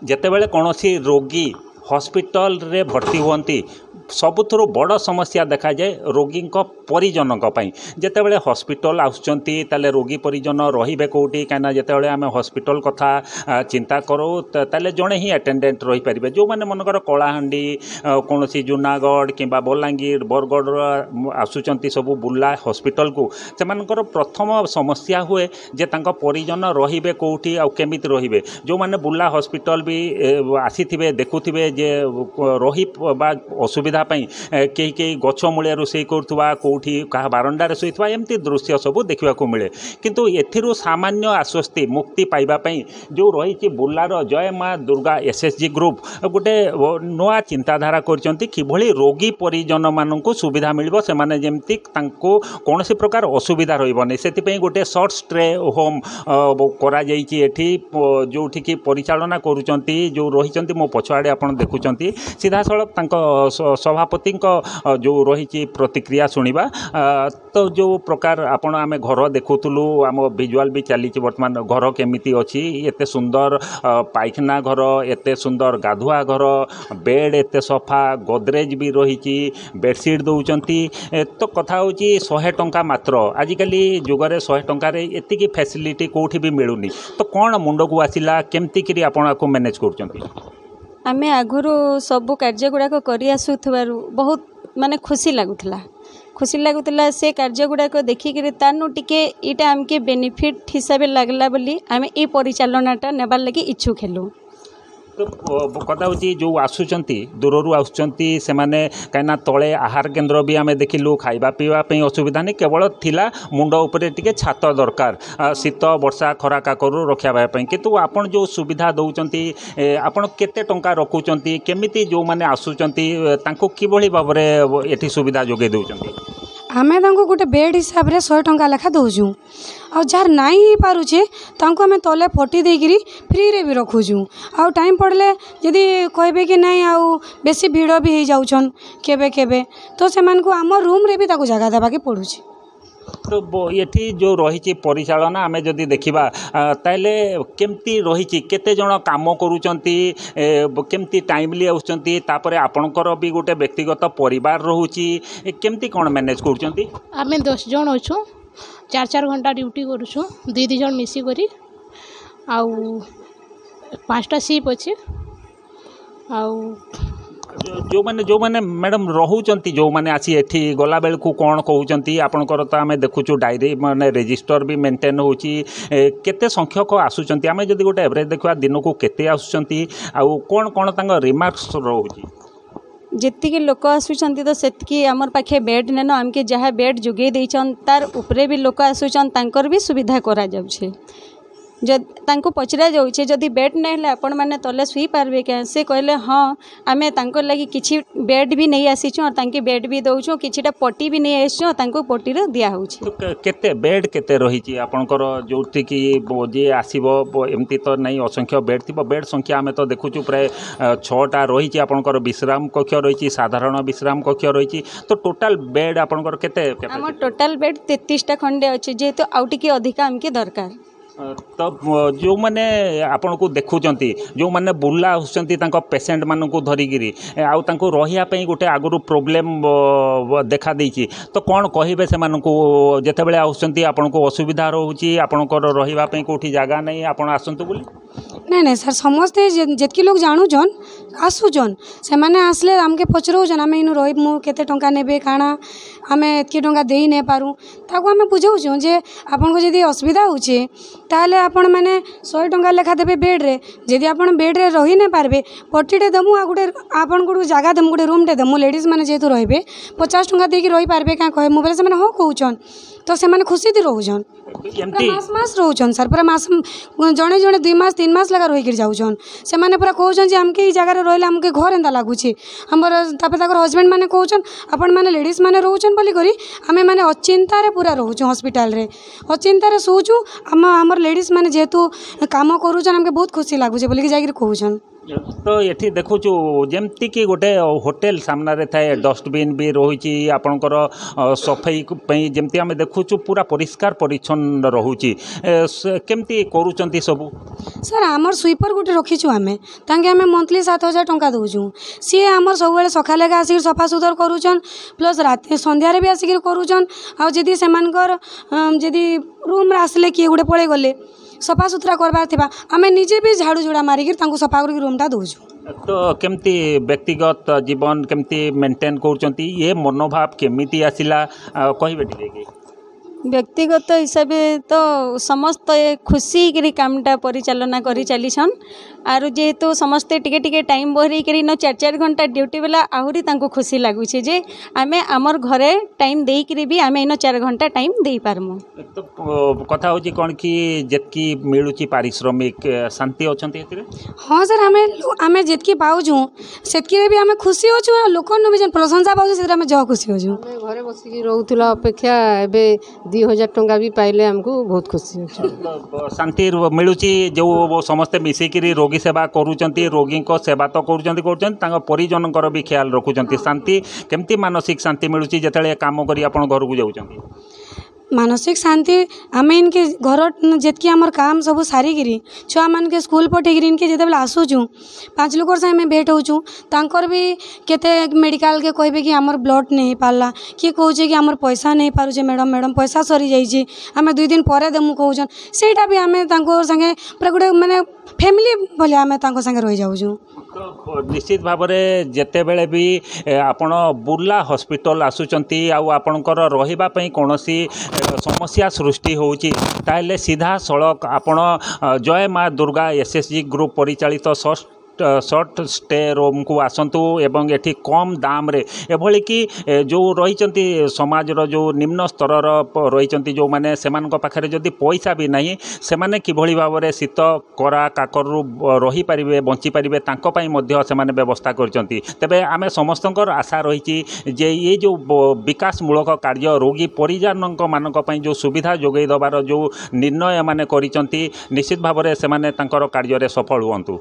ଯେତେବେଳେ କୌଣସି ରୋଗୀ हॉस्पिटल रे भर्ती हुअन्ति सबुथुरु बड़ समस्या देखा जाए रोगी परिजन जितेबाला हॉस्पिटल आसुच्चंती ताले रोगी परिजन रहिबे कोठी काना जितेबाला आमे हॉस्पिटल कथा चिंता करो ताले जड़े ही अटेंडेंट रही पारिबे जो माने मनकर कलाहांडी कौनसी जूनागढ़ किंबा बलांगीर बरगढ़ आसुच्चंती सब बुला हॉस्पिटल को सेमानकर प्रथम समस्या हुए जे तांका परिजन रहिबे कोठी आ केमिति रहिबे जो माने बुला हॉस्पिटल भी आसीथिबे देखुथिबे जे रही बा असुविधा कई कई गछ मूलिया रोषे करुवा कौटी क्या बारंडार शोता एमती दृश्य सब देखा मिले किंतु एथिरु सामान्य आश्वस्ति मुक्ति पाइबापी जो रही बुलार जय माँ दुर्गा एसएचजी ग्रुप गोटे नुआ चिंताधारा किभली रोगी परिजन मानक सुविधा मिल से कौन प्रकार असुविधा रही से गोटे शॉर्ट स्टे होम करा जो परिचालना करुँच जो रही मो पछुआड़े आप देखुं सीधा सड़क सभापति जो रही प्रतिक्रिया शुणा तो जो प्रकार आपण आम घर देखुलु आम विजुआल भी चली बर्तमान घर केमिति अच्छी एते सुंदर पायखाना घर एते सुंदर गाधुआ घर बेड एते सफा गोदरेज भी रही बेडसीट दौरान तो कथा हूँ 100 टंका मात्र आजिकली जुगरे 100 टंकार एतिकी फैसिलिटी कौटी भी मिलूनी तो कौन मुंड को आसला केमती आपण को मैनेज कर आमे आगुरु सबु कार्य गुड़ाक करि आसुथबारु बहुत माने खुशी लगुला से कार्य गुड़ाक देखिक तानु टिके इटा आमके बेनिफिट हिसाब से लगला बोली आमे ए परिचालनाटा नेबार लगी इच्छुक हेलु तो कथा हूँ जो आसुंच दूर आसुँच से कहीं तले आहार केन्द्र भी आम देखिलु खाइबा पीवाई असुविधा नहीं केवल थिला मुंड उपरे टिके छात दरकार शीत वर्षा खरा काकरू रखापी किंतु आपन जो सुविधा दौरान आपन केते टंका रखुंट केमिति जो मैंने आसुंच किभली भाव में ये सुविधा जोगे दौरान आमे तांको गोटे बेड हिसाब रे 100 टंका लेखा दौचु आ जार नहीं पारुचे तांको आमे तले फटी देगिरी फ्री रे भी रखुचु आ टाइम पड़ले यदि कहबे कि नहीं आ बेसी भीड़ भी हो जाउछन केबे केबे तो सेमान को आम रूम रे भी ताको जगह देबा के पड़ुची तो ये जो रही परिचालना आमे जदि देखिबा ताले केमती रही केते जण काम करूचंती केमती टाइमली आउचंती तापरे आपनकर भी गोटे व्यक्तिगत परिवार रहूची केमती कोन मैनेज करूचंती आमे 10 जण अछु 4 घंटा ड्यूटी करूछु 2 जण मिसी करी आउ 5टा शिप अछि आउ जो माने मैडम रहउचंती जो माने आसी एठी गला बेल को कोन कहउचंती आपनकर तो आमे देखुचु डायरी माने रजिस्टर भी मेंटेन होची केते संख्यक आसुचंती आमे जदी गोटे एवरेज देखा दिन को केते आसुचंती आ कोन कोन तांग रिमार्क्स रहउची जितकी लोक आसुचंती तो सेतकी आमर पाखे बेड नेनो आमके जहाँ बेड जुगे देइचन तार उपरे भी लोक आसुचन तांकर भी सुविधा करा जाउछे जब तांको पचरा जाउछे जदि बेड नहीं हेले आपण माने तले सुई पारबे के से कहले हाँ आमे तांको लगी किछि बेड भी नहीं आसीछु और तांके बेड भी दउछु किछिटा पट्टी भी नहीं आसीछु तांको पट्टी रे दिया होउछे तो केते बेड केते रहिछि आपनकर जोति की जे आसीबो एमती तो नहीं असंख्य बेड थिबो बेड संख्या आमे तो देखुछु प्राय 6टा रहिछि आपनकर विश्राम कक्ष रहिछि साधारण विश्राम कक्ष रहिछि तो टोटल बेड आपनकर केते हमर टोटल बेड 33टा खंडे अछि जेहेतु आउटिकी अधिका हमके दरकार तो जो मैंने आपण को देखुंट जो मैंने बुला आसुँच पेसेंट मानक धरिकी आउ रही गोटे आगु प्रोब्लेम देखा देती तो कौन कहे से जिते आसुँच आपन को असुविधा रोचे आपणकर रही कौटी जगह नहीं आपड़ आसतु बोली नहीं नहीं सर समस्ते जितकी लोग जानून आसुचन से मैंने आसले आमके पचराउन आम इन रही केते टंका नेबे काଣା आम एतकी टंका दे नहीं पारूँ ताको आम बुझाऊँ जे आपन को जदि असुविधा होचे ताहले आपण मैंने 100 टंका लेखा देबे बेड रे जदि आपण बेड रे रही नहीं पारबे पट्टीटे दमु आ गोटे आपन को जगह दमु गोटे रूमटे दमु लेडीज मैंने जेहेतु रहिबे 50 टंका देकी रही पारबे क्या कहे मोबाइल से हाँ कहून तो से खुशी थी रोचन मास मास रोचन सर पूरा मास जड़े जड़े 2 मास 3 मास लगा रही जाऊन से पूरा कहते आमके ये जगह रही आमके घर एंता लगुच आमर हजबैंड मैंने कहन आपण मैंने लेडीज मैंने रोचन बोलिक आम मैंने अचिंतार पूरा रोचु हस्पिटाल रे अचिंतार शोचु आमर लेडीज मैंने जेहेतु काम करूचन आमके बहुत खुशी लगुच बोलिक कहन तो ये देखु जमती कि गोटे होटेल सामने थाए डस्टबिन भी रही आपणकर सफाई जमती आम देखु पूरा परिष्कार परिच्छन्न रोचे केमती करूँ सब सर आमर स्वीपर गोटे रखीचु आम तांके आम मंथली 7,000 टंका दौचु सी आमर सब सकाले आसिक सफा सुतर करूचन प्लस रात संध्यारे भी आसिक करूचन आदि से रूम आसले किए गोटे पड़े गले सफा सुतरा करबार थिबा आमे निजे भी झाड़ू झुड़ा मारिक सफा कर रूमटा दौचु। तो केमती व्यक्तिगत जीवन केमती मेंटेन कर ये मनोभाव केमिति आसिला कहबे टिके व्यक्तिगत हिसाब तो समस्त खुशी करी कामटा परिचालना करी चलीछन आरु जेहेतु समस्ते टिके टिके टाइम बहरी करी न 4-4 घंटा ड्यूटी बेला आहुरी तांको खुशी लागुचे जे आमे आमर घरे टाइम देई करी भी आमे इन 4 घंटा टाइम देई पारमु। तो कथा होची कोन कि जेतकी मिलुची पारिश्रमिक शांति अछंती एतिरे हाँ सर आमे जेतकी पाउछु सेतकी भी आमे खुशी होछु लोकन भी जन प्रशंसा पाउछु सेतरा आमे जो खुशी होछु। आमे घरे बसिकी रहउतला अपेक्षा एबे 2,000 टंका भी पाइले हमको बहुत खुशी होछि शांति मिलुची जो समस्ते मिसिकी रोगी सेवा करूचंती रोगी को सेवा तो करूचंती परिजन भी ख्याल रखुचंती शांति केमती मानसिक शांति मिलुची जेतले काम करी आपण घर को जाउचंती मानसिक शांति आम इनके घर जितकी आमर काम सब सारिकी छुआ मान के स्कूल पठेक इनके जिते आसूँ 5 लोग से आम भेट होचु तांकर भी केते मेडिकल के कहबे कि आमर ब्लड नहीं पारला किए कहूँ कि आमर पैसा नहीं पारुचे मैडम पैसा सरी जाइए आम 2 दिन पर देमु कहून सेटा भी आम संगे पूरा गोटे माने फैमिली भले आम संगे रही जाऊँ। तो निश्चित भाव में जिते बड़े भी आपण बुर्ला हॉस्पिटल आसुचंती आपणकर रहिबा पई कोनोसी समस्या सृष्टि होउची ताहले सीधा सड़क आपण जय माँ दुर्गा एसएसजी ग्रुप परिचालित शॉर्ट स्टे रूम को आसतु एवं एठी कम दाम रे एभली कि जो रही समाजर जो निम्न स्तर रही जो माने सेमान पाखरे जदि पैसा भी नहीं सेमाने किभली भाव में शीत करा काकरु रही पारिबे बंची पारिबे तांको पई मध्य सेमाने व्यवस्था करचंती। तेबे आमे समस्तंकर आशा रही जे ये जो विकासमूलक कार्य रोगी परिजनक मानक पई जो सुविधा जोगै दबार जो निर्णय माने करिचंती निश्चित भाव में सेमाने तांकर कार्य रे सफल हुअंतु।